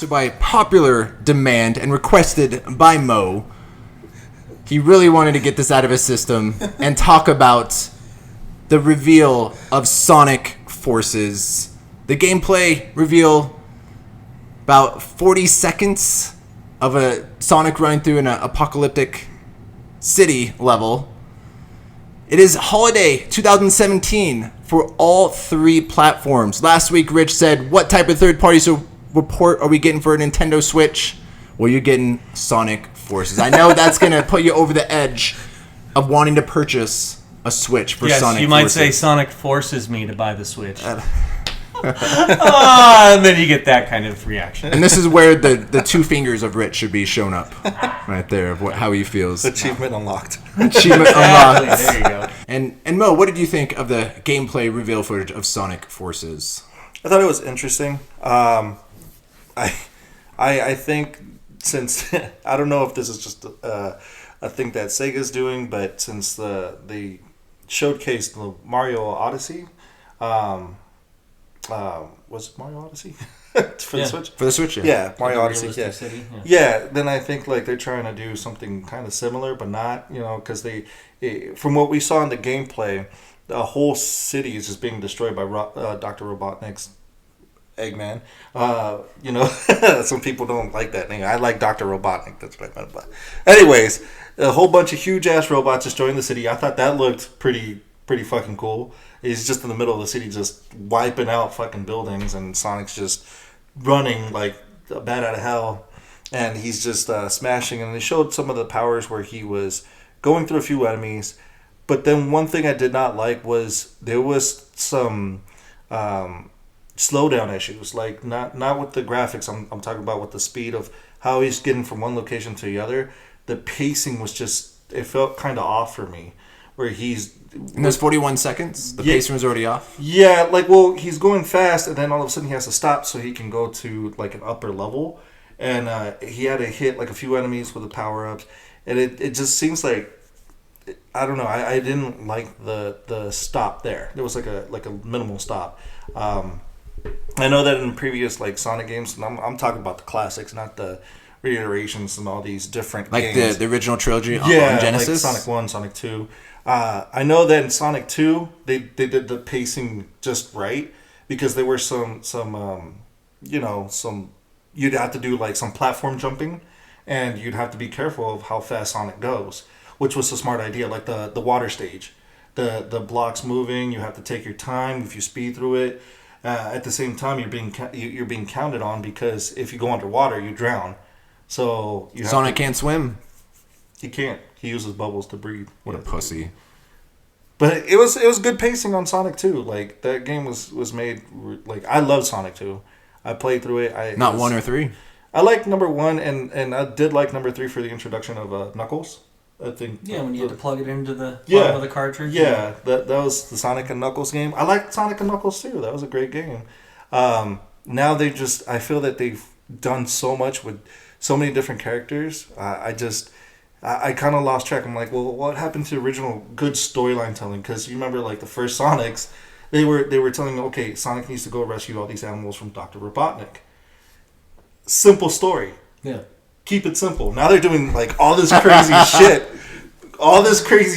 So by popular demand and requested by Mo, he really wanted to get this out of his system and talk about the reveal of Sonic Forces. The gameplay reveal, about 40 seconds of a Sonic running through an apocalyptic city level. It is holiday 2017 for all 3 platforms. Last week, Rich said, what type of third-party report are we getting for a Nintendo Switch? Well, you're getting Sonic Forces. I know that's going to put you over the edge of wanting to purchase a Switch for Sonic Forces. Yes, you might say Sonic forces me to buy the Switch. And then you get that kind of reaction. And this is where the 2 fingers of Rich should be shown up. Right there, of how he feels. Achievement unlocked. Achievement unlocked. There you go. And Mo, what did you think of the gameplay reveal footage of Sonic Forces? I thought it was interesting. I think since I don't know if this is just a thing that Sega's doing, but since they showcased the Mario Odyssey, was it Mario Odyssey for the Switch? For the Switch, yeah. Yeah, Mario Odyssey. Yeah. City, Yeah. Then I think like they're trying to do something kind of similar, but not, because from what we saw in the gameplay, the whole city is just being destroyed by Dr. Robotnik's Eggman. Some people don't like that name. I like Dr. Robotnik. That's what I meant by. Anyways, a whole bunch of huge ass robots destroying the city. I thought that looked pretty fucking cool. He's just in the middle of the city, just wiping out fucking buildings, and Sonic's just running like a bat out of hell, and he's just smashing. And they showed some of the powers where he was going through a few enemies. But then one thing I did not like was there was some slowdown issues, like not with the graphics. I'm talking about with the speed of how he's getting from one location to the other. The pacing was just, it felt kind of off for me, where he's in those 41 seconds, the pacing was already off. Yeah, he's going fast, and then all of a sudden he has to stop so he can go to like an upper level, and he had to hit like a few enemies with the power ups, and it just seems like, I don't know. I didn't like the stop there. There was like a minimal stop. I know that in previous like Sonic games, and I'm talking about the classics, not the reiterations and all these different like games. the original trilogy on Genesis, like Sonic 1, Sonic 2. I know that in Sonic 2 they did the pacing just right, because there were some you'd have to do like some platform jumping, and you'd have to be careful of how fast Sonic goes, which was a smart idea. Like the water stage, the blocks moving, you have to take your time if you speed through it. At the same time, you're being counted on, because if you go underwater, you drown. So Sonic can't swim. He can't. He uses bubbles to breathe. What a pussy. But it was good pacing on Sonic 2. Like, that game was made, like, I love Sonic 2. I played through it. Not 1 or 3. I like number 1, and I did like number 3 for the introduction of Knuckles. I think. Yeah, when you had to plug it into the bottom of the cartridge. Yeah, that was the Sonic and Knuckles game. I liked Sonic and Knuckles too. That was a great game. Now I feel that they've done so much with so many different characters. I kind of lost track. I'm like, well, what happened to the original good storyline telling? Because you remember, like, the first Sonics, they were telling, okay, Sonic needs to go rescue all these animals from Dr. Robotnik. Simple story. Yeah. Keep it simple. Now they're doing like all this crazy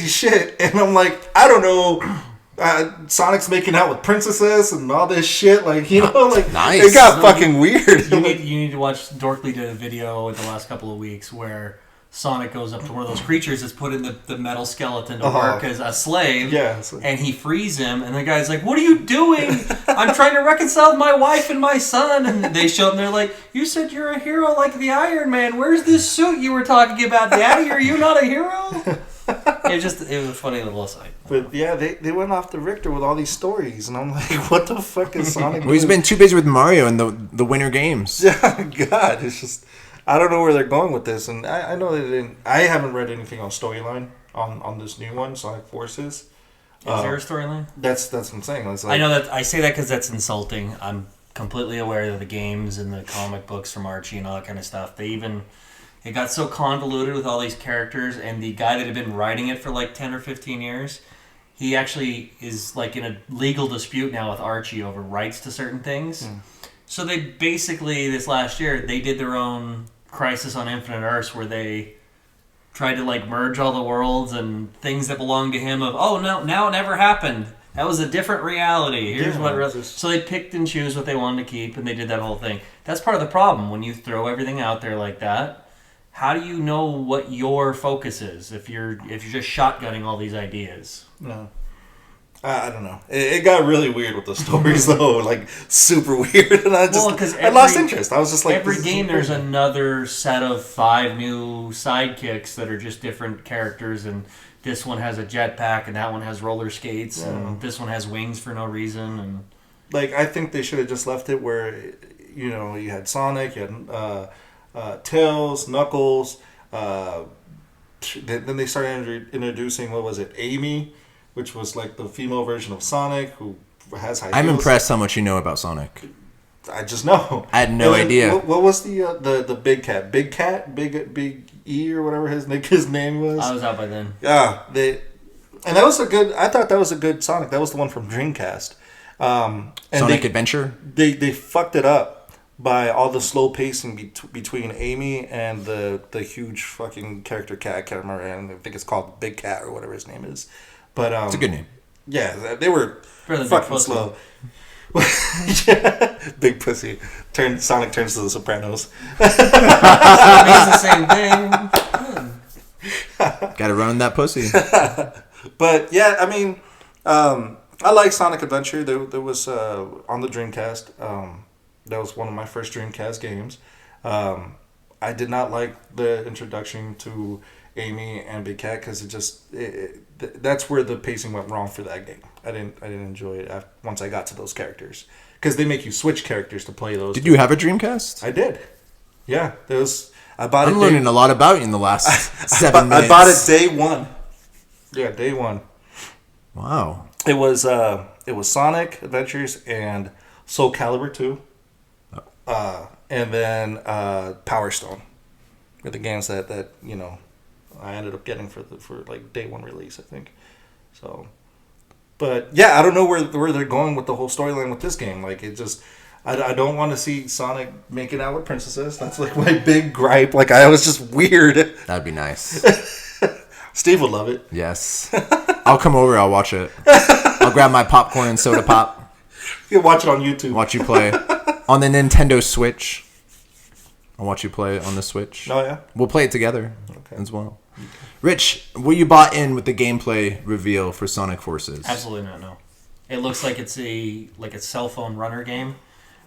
shit, and I'm like, I don't know. Sonic's making out with princesses and all this shit, like, like nice. It got fucking weird. You need to watch. Dorkly did a video in the last couple of weeks where Sonic goes up to one of those creatures that's put in the metal skeleton to work as a slave. Yeah. And he frees him, and the guy's like, "What are you doing? I'm trying to reconcile my wife and my son." And they show him, they're like, "You said you're a hero like the Iron Man. Where's this suit you were talking about, Daddy? Are you not a hero?" It was a funny little aside. But yeah, they went off the Richter with all these stories, and I'm like, what the fuck is Sonic doing? Well, he's been too busy with Mario and the Winter Games. Yeah, God, it's just, I don't know where they're going with this, and I know they didn't. I haven't read anything on storyline on this new one, Sonic Forces. Is there a storyline? That's what I'm saying. It's like, I know that. I say that because that's insulting. I'm completely aware of the games and the comic books from Archie and all that kind of stuff. It got so convoluted with all these characters, and the guy that had been writing it for like 10 or 15 years, he actually is like in a legal dispute now with Archie over rights to certain things. So they basically, this last year, they did their own Crisis on Infinite Earths where they tried to like merge all the worlds and things that belonged to him of, oh, no, now it never happened. That was a different reality. Here's what really... So they picked and choose what they wanted to keep, and they did that whole thing. That's part of the problem. When you throw everything out there like that, how do you know what your focus is if you're just shotgunning all these ideas? No. I don't know. It got really weird with the stories, though. Like, super weird. And I lost interest. I was just like... Every game, there's another set of 5 new sidekicks that are just different characters, and this one has a jetpack, and that one has roller skates, and this one has wings for no reason. And like, I think they should have just left it where, you know, you had Sonic, you had Tails, Knuckles, then they started introducing, what was it, Amy, which was like the female version of Sonic, who has high heels. I'm impressed how much you know about Sonic. I just know. I had no idea. What was the big cat? Big Cat? Big E or whatever his name was? I was out by then. Yeah. And that was I thought that was a good Sonic. That was the one from Dreamcast. And Sonic Adventure? They fucked it up by all the slow pacing between Amy and the huge fucking character cat. I can't remember. I think it's called Big Cat or whatever his name is. But it's a good name. Yeah, they were fucking slow. Yeah, Big Pussy. Sonic turns to the Sopranos. It's the same thing. Gotta run that pussy. But yeah, I mean, I like Sonic Adventure. There was on the Dreamcast. That was one of my first Dreamcast games. I did not like the introduction to Amy and Big Cat because that's where the pacing went wrong for that game. I didn't enjoy it once I got to those characters because they make you switch characters to play those. Did you have a Dreamcast? I did. Yeah, I bought it. I'm learning a lot about you in the last 7 minutes. I bought it day one. Yeah, day one. Wow. It was Sonic Adventures and Soul Calibur 2. And then Power Stone. Were the games that you know I ended up getting for like day one release, I think. So, but yeah, I don't know where they're going with the whole storyline with this game. Like, it just, I don't want to see Sonic making out with princesses. That's like my big gripe. Like, I was just weird. That'd be nice. Steve would love it. Yes. I'll come over. I'll watch it. I'll grab my popcorn and soda pop. You can watch it on YouTube. Watch you play on the Nintendo Switch. I'll watch you play on the Switch. Oh yeah. We'll play it together as well. Okay. Rich, were you bought in with the gameplay reveal for Sonic Forces? Absolutely not. No. It looks like it's a cell phone runner game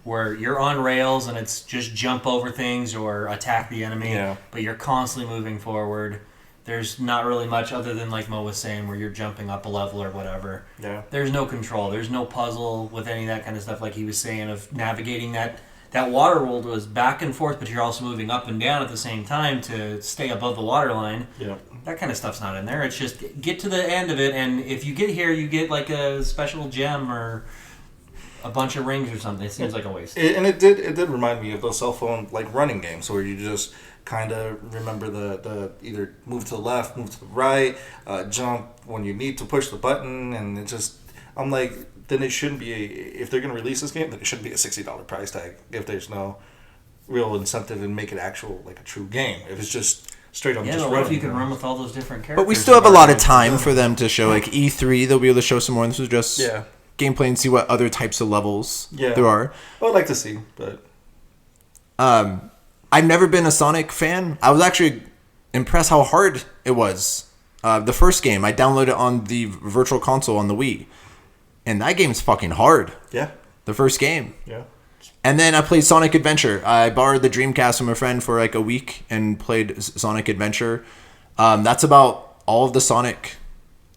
where you're on rails and it's just jump over things or attack the enemy. Yeah. But you're constantly moving forward. There's not really much other than, like Mo was saying, where you're jumping up a level or whatever. Yeah. There's no control. There's no puzzle with any of that kind of stuff, like he was saying, of navigating that. That water world was back and forth, but you're also moving up and down at the same time to stay above the water line. Yeah. That kind of stuff's not in there. It's just get to the end of it, and if you get here, you get like a special gem or a bunch of rings or something. It seems like a waste. And it did remind me of those cell phone like running games where you just kind of remember the either move to the left, move to the right, jump when you need to push the button, and it just, I'm like, then it shouldn't be if they're going to release this game, then it shouldn't be a $60 price tag if there's no real incentive and make it actual, like a true game. If it's just straight up just but running. what if you can run with all those different characters? But we still have a lot of time for them to show, like E3, they'll be able to show some more, and this was just gameplay and see what other types of levels there are. I would like to see, but... I've never been a Sonic fan. I was actually impressed how hard it was. The first game, I downloaded on the Virtual Console on the Wii. And that game's fucking hard. Yeah. The first game. Yeah. And then I played Sonic Adventure. I borrowed the Dreamcast from a friend for like a week and played Sonic Adventure. That's about all of the Sonic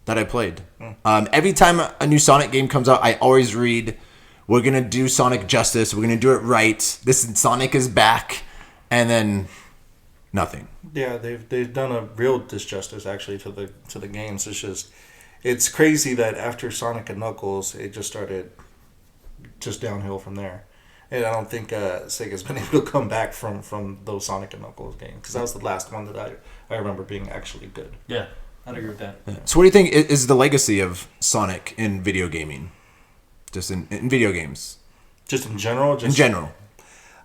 that I played. Every time a new Sonic game comes out, I always read, we're going to do Sonic justice. We're going to do it right. Sonic is back. And then nothing. Yeah, they've done a real disjustice actually to the games. It's just... It's crazy that after Sonic and Knuckles, it just started just downhill from there. And I don't think Sega's been able to come back from those Sonic and Knuckles games. Because that was the last one that I remember being actually good. Yeah, I'd agree with that. Yeah. So what do you think is the legacy of Sonic in video gaming? Just in video games? Just in general? In general.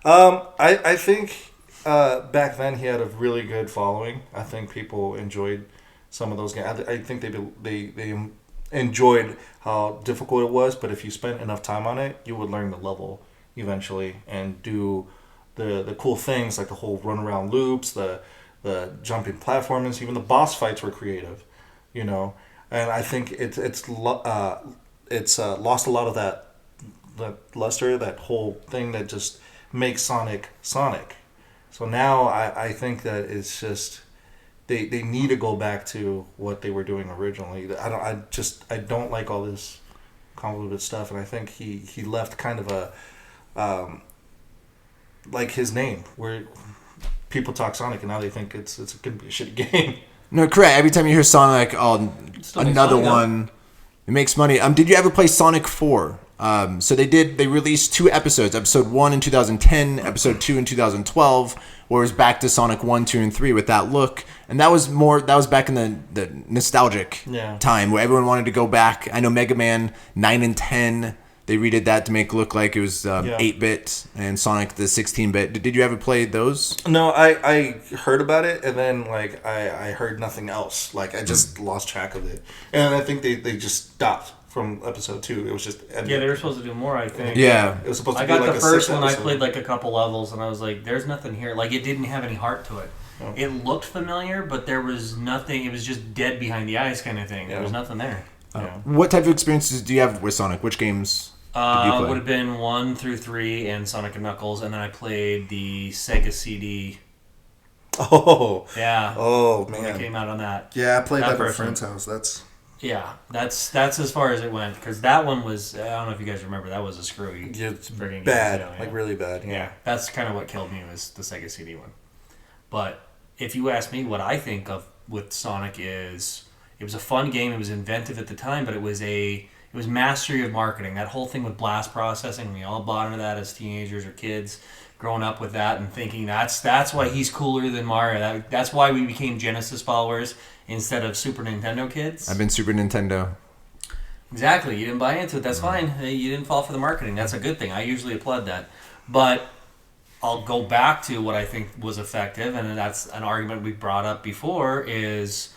I think back then he had a really good following. I think people enjoyed some of those games. I think they enjoyed how difficult it was. But if you spent enough time on it, you would learn the level eventually and do the cool things like the whole run around loops, the jumping platforms, even the boss fights were creative, you know. And I think it's lost a lot of that luster, that whole thing that just makes Sonic Sonic. So now I think that it's just they need to go back to what they were doing originally. I don't like all this convoluted stuff, and I think he left kind of a like his name where people talk Sonic and now they think it's gonna be a shitty game. No, correct. Every time you hear Sonic, oh, Still makes another money, one. It makes money. Did you ever play Sonic 4? So they released 2 episodes. Episode 1 in 2010, episode 2 in 2012, where it was back to Sonic 1, 2, and 3 with that look. And that was back in the nostalgic time where everyone wanted to go back. I know Mega Man 9 and 10, they redid that to make it look like it was 8-bit, and Sonic the 16-bit. Did you ever play those? No, I heard about it, and then like I heard nothing else. Like I just lost track of it, and I think they just stopped from episode 2. It was just ended. Yeah, they were supposed to do more, I think. Yeah. It was supposed to I be got like the a first 6th one. I episode. played like a couple levels, and I was like, "There's nothing here." Like it didn't have any heart to it. Oh. It looked familiar, but there was nothing. It was just dead behind the eyes kind of thing. There was nothing there. What type of experiences do you have with Sonic? Which games did you play? Would have been 1 through 3 and Sonic and Knuckles, and then I played the Sega CD. Oh. Yeah. Oh When it man. came out on that. Yeah, I played That that at a first friend's house. That's. Yeah, that's as far as it went, because that one was, I don't know if you guys remember, that was a screwy It's friggin' bad, game, too, like really bad. Yeah, that's kind of what killed me was the Sega CD one. But if you ask me what I think of with Sonic is, it was a fun game, it was inventive at the time, but it was mastery of marketing. That whole thing with blast processing, we all bought into that as teenagers or kids, growing up with that and thinking that's why he's cooler than Mario. That's why we became Genesis followers instead of Super Nintendo kids. I've been Super Nintendo. Exactly. You didn't buy into it. That's fine. Hey, you didn't fall for the marketing. That's a good thing. I usually applaud that. But I'll go back to what I think was effective, and that's an argument we brought up before, is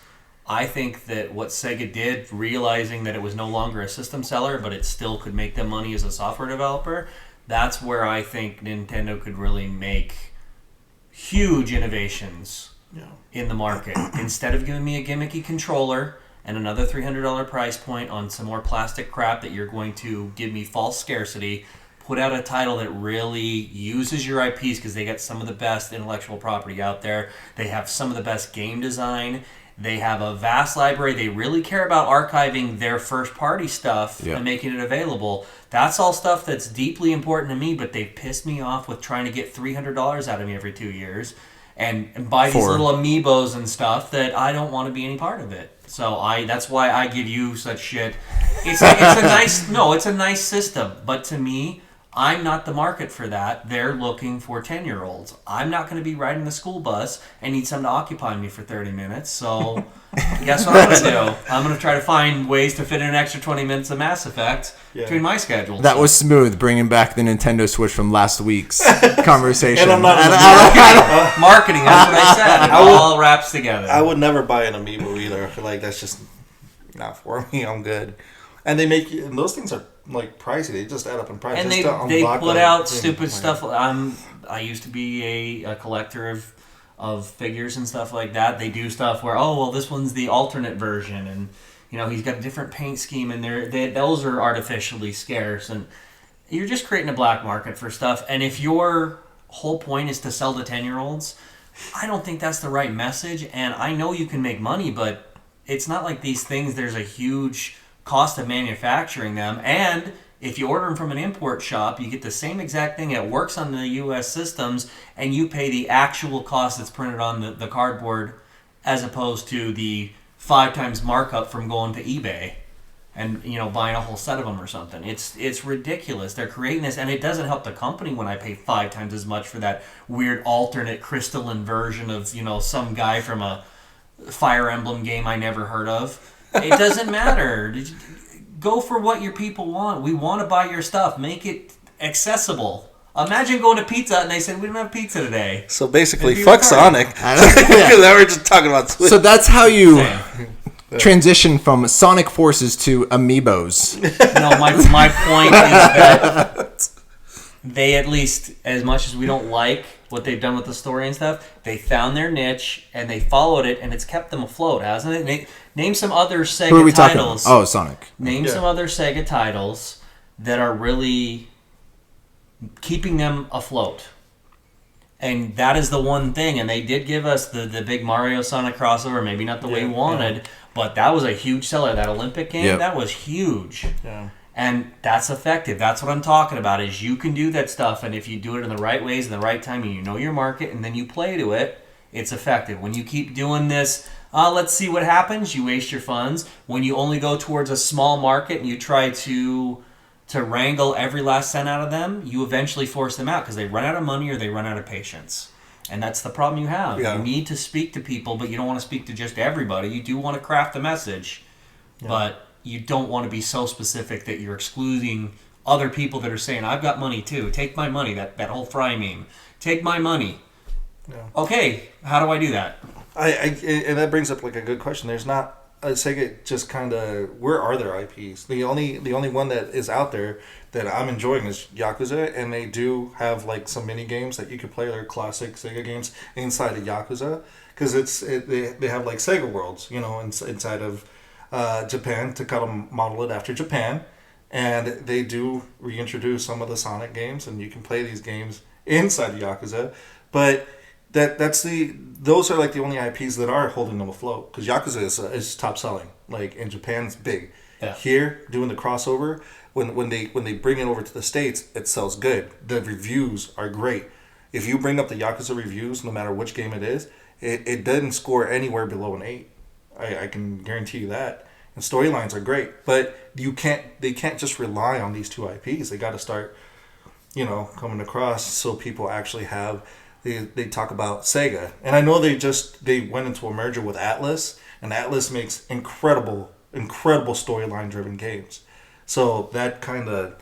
I think that what Sega did, realizing that it was no longer a system seller, but it still could make them money as a software developer, that's where I think Nintendo could really make huge innovations in the market. Instead of giving me a gimmicky controller and another $300 price point on some more plastic crap that you're going to give me false scarcity, put out a title that really uses your IPs, because they get some of the best intellectual property out there. They have some of the best game design. They have a vast library. They really care about archiving their first-party stuff and making it available. That's all stuff that's deeply important to me, but they've pissed me off with trying to get $300 out of me every 2 years and buy these little amiibos and stuff that I don't want to be any part of it. So that's why I give you such shit. It's a nice system, but to me, I'm not the market for that. They're looking for 10-year-olds. I'm not going to be riding the school bus and need something to occupy me for 30 minutes. So guess what I'm going to do? I'm going to try to find ways to fit in an extra 20 minutes of Mass Effect between my schedule. That was smooth, bringing back the Nintendo Switch from last week's conversation. And I'm not marketing. That's what I said. It all wraps together. I would never buy an amiibo either. I feel like that's just not for me. I'm good. And and those things are like pricey. They just add up in price. And they put out stupid stuff. I used to be a collector of figures and stuff like that. They do stuff where, this one's the alternate version, and he's got a different paint scheme, and those are artificially scarce, and you're just creating a black market for stuff. And if your whole point is to sell to 10-year-olds, I don't think that's the right message. And I know you can make money, but it's not like these things. There's a huge cost of manufacturing them, and if you order them from an import shop, you get the same exact thing. It works on the U.S. systems, and you pay the actual cost that's printed on the cardboard, as opposed to the 5 times markup from going to eBay and buying a whole set of them or something. It's ridiculous. They're creating this, and it doesn't help the company when I pay 5 times as much for that weird alternate crystalline version of some guy from a Fire Emblem game I never heard of. It doesn't matter. Go for what your people want. We want to buy your stuff. Make it accessible. Imagine going to pizza and they said, we don't have pizza today. So basically, It'd be fuck retarded. Sonic. Yeah. Because now we're just talking about Switch. So that's how you Same. transition from Sonic Forces to Amiibos. No, my point is that they, at least, as much as we don't like what they've done with the story and stuff, they found their niche and they followed it, and it's kept them afloat, hasn't it? Name some other Sega Who are we talking about? titles. Oh, Sonic. Name some other Sega titles that are really keeping them afloat. And that is the one thing. And they did give us the big Mario Sonic crossover, maybe not the way we wanted, but that was a huge seller. That Olympic game, that was huge. Yeah. And that's effective. That's what I'm talking about, is you can do that stuff, and if you do it in the right ways and the right time, and you know your market, and then you play to it, it's effective. When you keep doing this, let's see what happens, you waste your funds. When you only go towards a small market and you try to wrangle every last cent out of them, you eventually force them out because they run out of money or they run out of patience. And that's the problem you have. Yeah. You need to speak to people, but you don't want to speak to just everybody. You do want to craft the message, but you don't want to be so specific that you're excluding other people that are saying, I've got money too. Take my money, that whole Fry meme. Take my money. Yeah. Okay, how do I do that? And that brings up like a good question. There's not Sega just kind of, where are their IPs? The only one that is out there that I'm enjoying is Yakuza, and they do have like some mini games that you could play, their classic Sega games inside of Yakuza, because they have like Sega Worlds, inside of Japan to kind of model it after Japan, and they do reintroduce some of the Sonic games, and you can play these games inside of Yakuza, but those are like the only IPs that are holding them afloat, because Yakuza is top selling. Like in Japan, it's big. Yeah. Here, doing the crossover, when they bring it over to the States, it sells good. The reviews are great. If you bring up the Yakuza reviews, no matter which game it is, it doesn't score anywhere below an 8. I can guarantee you that. And storylines are great, but they can't just rely on these two IPs. They got to start, coming across so people actually have. They talk about Sega, and I know they went into a merger with Atlas, and Atlas makes incredible storyline driven games. So that kind of,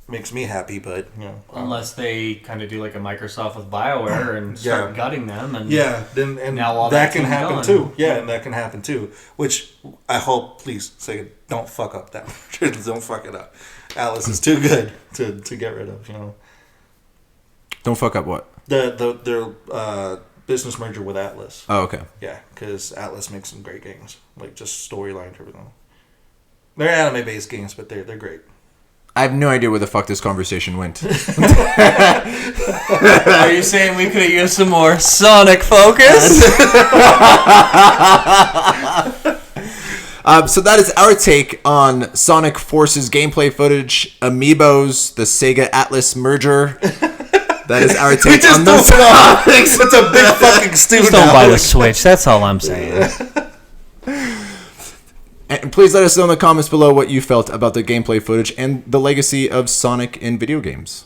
makes me happy, but Unless they kind of do like a Microsoft with BioWare and start gutting them, and then now all that that can team's happen gone. too. Yeah, and that can happen too. Which I hope, please, Sega, don't fuck up that. Don't fuck it up. Atlas is too good to get rid of. Don't fuck up what? Their business merger with Atlas. Oh, okay. Yeah, because Atlas makes some great games, like just storyline driven. They're anime based games, but they're great. I have no idea where the fuck this conversation went. Are you saying we could have used some more Sonic focus? So that is our take on Sonic Forces gameplay footage, Amiibos, the Sega Atlas merger. That is our take on those topics. It's a big fucking stew. Just don't buy the Switch. That's all I'm saying. And please let us know in the comments below what you felt about the gameplay footage and the legacy of Sonic in video games.